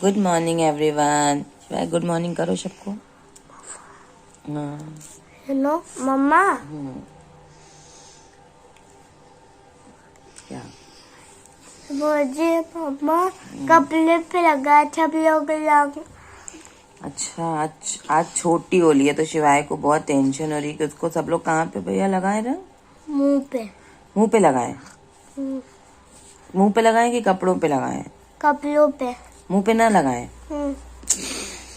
Good morning everyone. Good morning करो सबको। Hello मम्मा। क्या मुझे मम्मा कपड़े पे लगा सब लोग लग। अच्छा, आज छोटी होली है तो शिवाय को बहुत टेंशन हो रही है कि उसको सब लोग कहाँ पे भैया लगाए रंग। मुंह पे। मुंह पे लगाए। मुंह पे लगाए कि कपड़ों पे लगाए। कपड़ों पे। मुंह पे ना लगाए।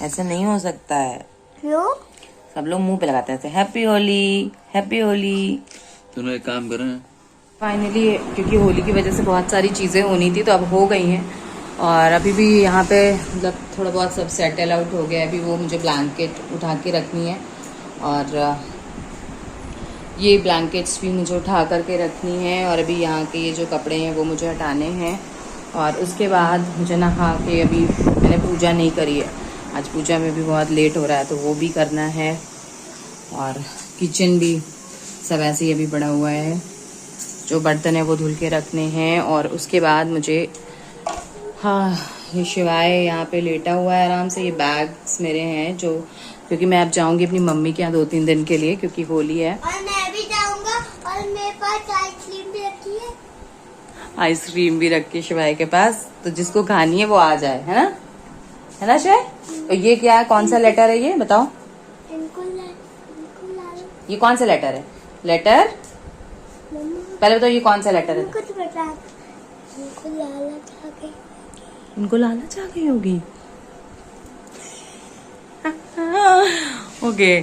ऐसा नहीं हो सकता है। क्यों? सब लोग मुंह पे लगाते हैं। Happy Holi, happy Holi. दोनों एक काम करें। फाइनली क्योंकि होली की वजह से बहुत सारी चीज़ें होनी थी तो अब हो गई हैं। और अभी भी यहाँ पे मतलब थोड़ा बहुत सब सेटल आउट हो गया है। अभी वो मुझे ब्लैंकेट उठा के रखनी है और ये ब्लैंकेट्स भी मुझे उठा करके रखनी है। और अभी यहाँ के ये जो कपड़े हैं वो मुझे हटाने हैं। और उसके बाद मुझे नहा के, अभी मैंने पूजा नहीं करी है, आज पूजा में भी बहुत लेट हो रहा है तो वो भी करना है। और किचन भी सब ऐसे ही अभी पड़ा हुआ है, जो बर्तन है वो धुल के रखने हैं। और उसके बाद मुझे, हाँ, ये शिवाय यहाँ पे लेटा हुआ है आराम से। ये बैग्स मेरे हैं जो, क्योंकि मैं अब जाऊंगी अपनी मम्मी के यहाँ 2-3 दिन के लिए क्योंकि होली है। और मैं भी जाऊंगा और मेरे पास आइसक्रीम भी रखी है। आइसक्रीम भी रखी शिवाय के पास, तो जिसको खानी है वो आ जाए, है ना शिवाय? और ये क्या है, कौन सा लेटर है ये बताओ? इनको ला लो। ये कौन सा लेटर है? लेटर मम्मा पहले बताओ, ये कौन सा लेटर है? कुछ बता। इनको लालच आ गई। उनको लालच आ गई होगी। ओके,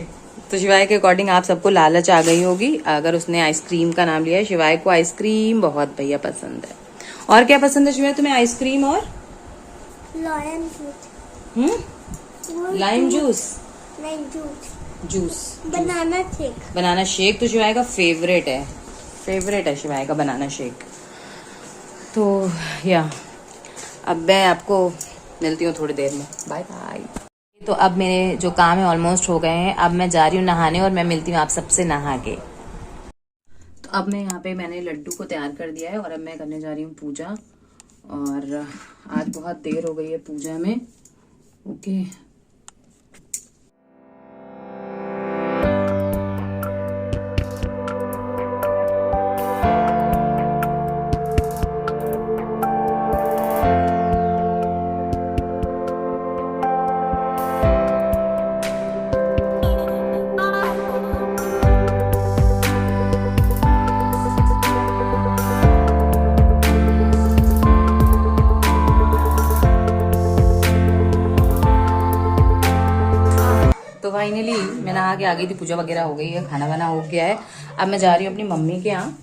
तो शिवाय के अकॉर्डिंग आप सबको लालच आ गई होगी अगर उसने आइसक्रीम का नाम लिया है। शिवाय को आइसक्रीम बहुत भैया पसंद है। और क्या पसंद है शिवाय तुम्हें? आइसक्रीम और लायन जूस। Lime juice. नहीं, juice. Juice, banana shake. Banana shake तो शिवाय का फेवरेट है। फेवरेट है शिवाय का बनाना शेक। तो या अब मैं आपको मिलती हूँ थोड़ी देर में। Bye bye. तो अब मेरे जो काम है ऑलमोस्ट हो गए हैं। अब मैं जा रही हूँ नहाने और मैं मिलती हूँ आप सबसे नहा के। तो अब मैं यहाँ पे मैंने लड्डू को तैयार कर दिया है और अब मैं करने जा रही हूँ पूजा। और आज बहुत देर हो गई है पूजा में। ओके, तो फाइनली मैं नहा के आ गई थी, पूजा वगैरह हो गई है, खाना वाना हो गया है। अब मैं जा रही हूँ अपनी मम्मी के यहाँ।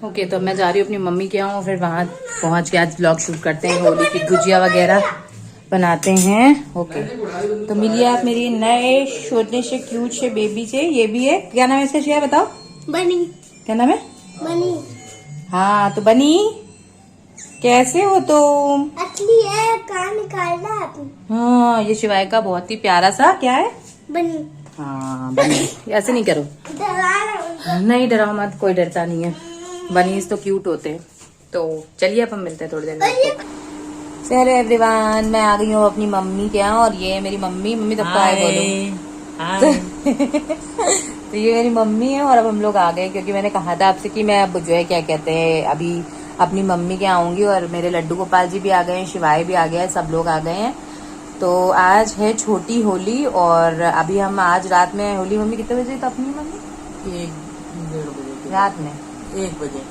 ओके, तो मैं जा रही हूँ अपनी मम्मी के यहाँ और फिर वहाँ पहुँच के आज व्लॉग शूट करते हैं, होली की गुजिया वगैरह बनाते हैं। ओके, तो मिलिए आप मेरी नए छोटे से क्यूट से बेबी से। ये भी है, क्या नाम है इसका शेयर बताओ? बनी। क्या नाम है? बनी। हाँ, तो बनी कैसे हो तुम? असली है, कहाँ निकालना है आपने? हाँ, ये शिवाय का बहुत ही प्यारा सा क्या है? बनी। हाँ बनी। ऐसे नहीं करो, नहीं डराओ मत, कोई डरता नहीं है। बनीज तो क्यूट होते हैं। तो चलिए अब हम मिलते हैं थोड़ी देर में। हेलो एवरीवन, मैं आ गई हूँ अपनी मम्मी के यहाँ और ये है मेरी मम्मी। मम्मी तब हाय बोलो। तो ये मेरी मम्मी है और अब हम लोग आ गए क्योंकि मैंने कहा था आपसे कि मैं अब जो है क्या कहते हैं अभी अपनी मम्मी के यहाँ आऊंगी। और मेरे लड्डू गोपाल जी भी आ गए हैं, शिवाय भी आ गया है, सब लोग आ गए हैं। तो आज है छोटी होली और अभी हम आज रात में होली। मम्मी कितने बजे तो अपनी मम्मी 1-1:30 बजे रात में 1 बजे।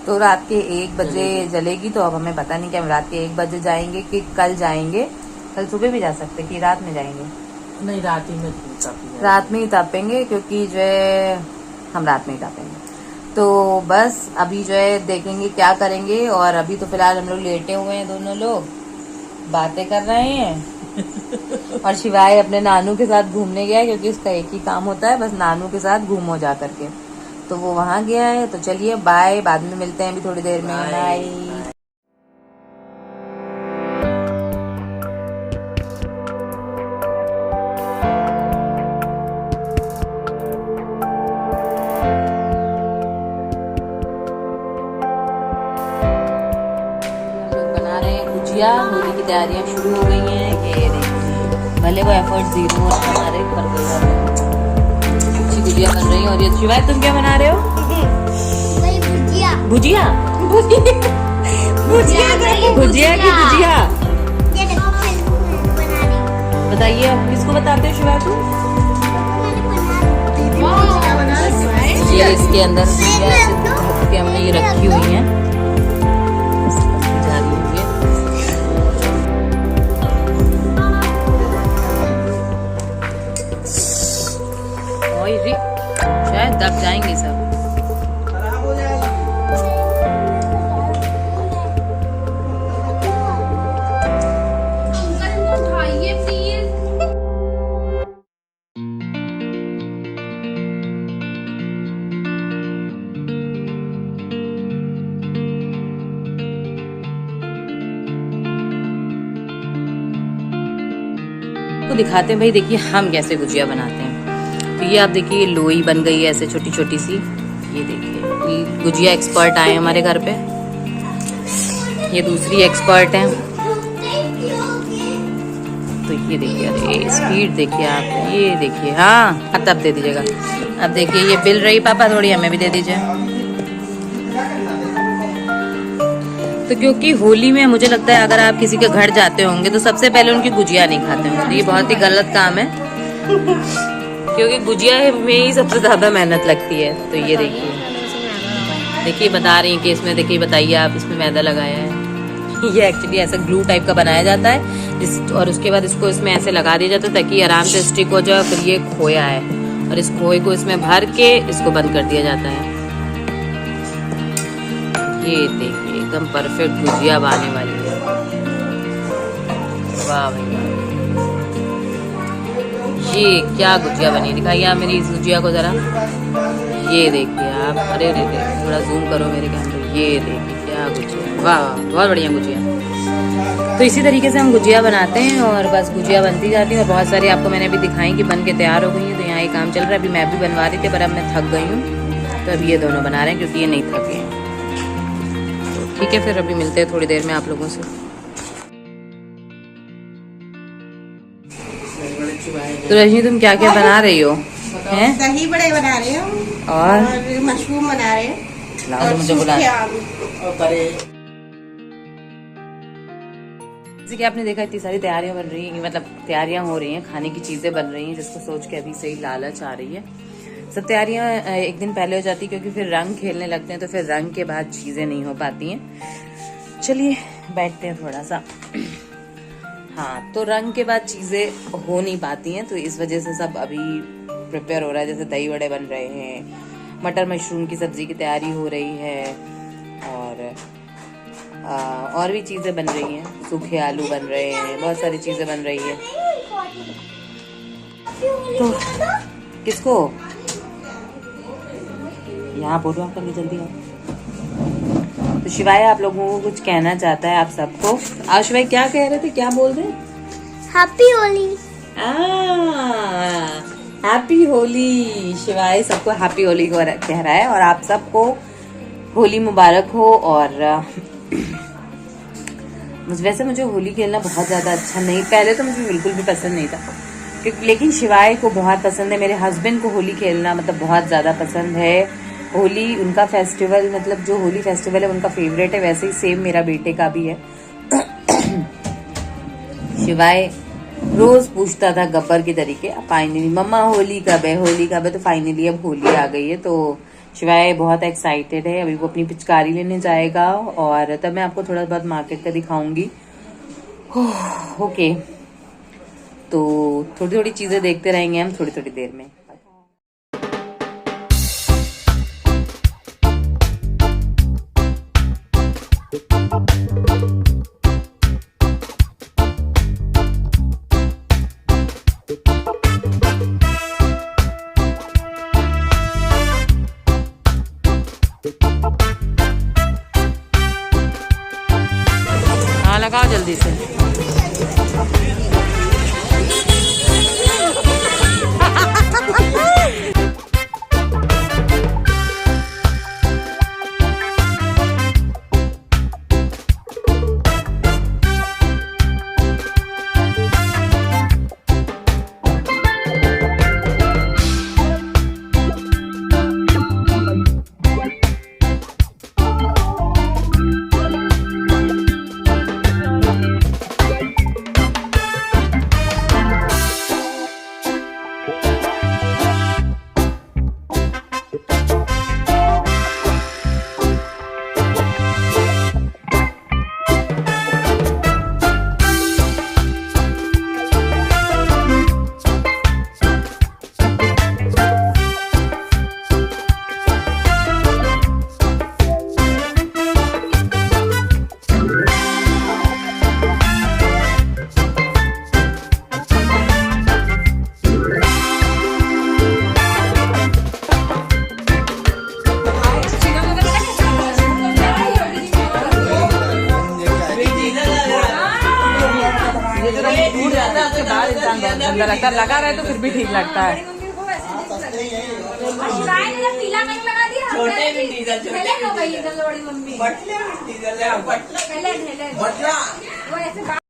तो रात के 1 बजे जलेगी। तो अब हमें पता नहीं कि हम रात के 1 बजे जाएंगे कि कल जाएंगे। कल सुबह भी जा सकते कि रात में जाएंगे। नहीं, रात ही में तापेंगे। रात में ही तापेंगे क्योंकि जो है हम रात में ही तापेंगे। तो बस अभी जो है देखेंगे क्या करेंगे। और अभी तो फिलहाल हम लोग लेटे हुए हैं, दोनों लोग बातें कर रहे हैं। और शिवाय अपने नानू के साथ घूमने गया है क्योंकि उसका एक ही काम होता है, बस नानू के साथ घूमो जा करके। तो वो वहां गया है। तो चलिए बाय, बाद में मिलते हैं अभी थोड़ी देर में। बाय। गुजिया होली की तैयारियां शुरू हो गई हैं। ये देखिए, भले वो एफर्ट जीरो और हमारे पर अच्छी गुजिया बन रही है। और ये शिवाय तुम क्या बना रहे हो? वही भुजिया। भुजिया भुजिया भुजिया की भुजिया। ये देखो मैं बना रही हूँ। बताइए आप किसको बताते हो शिवाय तुम? ये इसके अंदर भुजिया ऐसे ढक के हमने ये रखी हुई है। जा रही हुई है। ओए रे, शायद दब जाएंगे सब। को दिखाते हैं भाई, देखिए हम कैसे गुजिया बनाते हैं। तो ये आप देखिए, ये लोई बन गई है ऐसे छोटी छोटी सी। ये देखिए गुजिया एक्सपर्ट आए हमारे घर पे। ये दूसरी एक्सपर्ट है। तो ये देखिए, अरे स्पीड देखिए आप, ये देखिए। हाँ अब तब दे दीजिएगा। अब देखिए ये बिल रही पापा, थोड़ी हमें भी दे दीजिए। तो क्योंकि होली में मुझे लगता है अगर आप किसी के घर जाते होंगे तो सबसे पहले उनकी गुजिया नहीं खाते होंगे। तो ये बहुत ही गलत काम है, क्योंकि गुजिया में ही सबसे ज्यादा मेहनत लगती है। तो ये देखिए बता रही हैं कि इसमें देखिए, बताइए आप, इसमें मैदा लगाया है। ये एक्चुअली ऐसा ग्लू टाइप का बनाया जाता है और उसके बाद इसको इसमें ऐसे लगा दिया जाता है ताकि आराम से स्टिक हो जाए। फिर ये खोया है और इस खोए को इसमें भर के इसको बंद कर दिया जाता है। ये देखिए एकदम परफेक्ट गुजिया आने वाली है। वाह भैया, ये क्या गुजिया बनी, दिखाइए आप मेरी इस गुजिया को जरा। ये देखिए आप, अरे थोड़ा जूम करो मेरे कैमरे। ये देखिए क्या गुजिया, वाह बहुत बढ़िया गुजिया। तो इसी तरीके से हम गुजिया बनाते हैं और बस गुजिया बनती जाती है। और बहुत सारी आपको मैंने अभी दिखाई कि बन के तैयार हो गई है। तो यहाँ ये काम चल रहा है। अभी मैं भी बनवा रही थी पर अब मैं थक गई हूँ, तो अभी ये दोनों बना रहे हैं क्योंकि ये नहीं थके हैं। ठीक है, फिर अभी मिलते हैं थोड़ी देर में आप लोगों से। तो रजनी तुम क्या क्या बना रही हो? हैं? दही बड़े बना रहे हो और मशरूम बना रहे हैं। लाओ तो मुझे बुला। जैसे कि आपने देखा इतनी सारी तैयारियां बन रही हैं, मतलब तैयारियां हो रही हैं, खाने की चीजें बन रही हैं, जिसको सोच के अभी से ही लालच आ रही है। सब तैयारियां एक दिन पहले हो जाती क्योंकि फिर रंग खेलने लगते हैं, तो फिर रंग के बाद चीजें नहीं हो पाती हैं। चलिए बैठते हैं थोड़ा सा। हाँ, तो रंग के बाद चीजें हो नहीं पाती हैं, तो इस वजह से सब अभी प्रिपेयर हो रहा है। जैसे दही वड़े बन रहे हैं, मटर मशरूम की सब्जी की तैयारी हो रही है, और भी चीजें बन रही हैं। सूखे आलू बन रहे हैं, बहुत सारी चीजें बन रही है। तो किसको यहाँ बोलो आप करके जल्दी आओ। तो शिवाय आप लोगों को कुछ कहना चाहता है आप सबको। आज शिवाय क्या कह रहे थे, क्या बोल रहे? हैप्पी होली। हैप्पी होली। शिवाय सबको हैप्पी होली कह रहा है और आप सबको होली मुबारक हो। और वैसे मुझे होली खेलना बहुत ज्यादा अच्छा नहीं, पहले तो मुझे बिल्कुल भी पसंद नहीं था, लेकिन शिवाय को बहुत पसंद है। मेरे हस्बैंड को होली खेलना मतलब बहुत ज्यादा पसंद है। होली उनका फेस्टिवल, मतलब जो होली फेस्टिवल है उनका फेवरेट है। वैसे ही सेम मेरा बेटे का भी है। शिवाय रोज पूछता था गब्बर की तरीके, फाइनली मम्मा होली कब है, होली कब है। तो फाइनली अब होली आ गई है, तो शिवाय बहुत एक्साइटेड है। अभी वो अपनी पिचकारी लेने जाएगा और तब मैं आपको थोड़ा बहुत मार्केट का दिखाऊंगी। ओके, तो थोड़ी थोड़ी चीजें देखते रहेंगे हम थोड़ी थोड़ी देर में। हाँ लगाओ जल्दी से। इंसान बहुत गंदा लगता है, लगा रहे तो फिर भी ठीक लगता है। पीला कहीं लगा दिया छोटे भी डीजल हेलेन हो गई इधर बड़ी मम्मी डीजल है हेलेन हेलेन वो ऐसे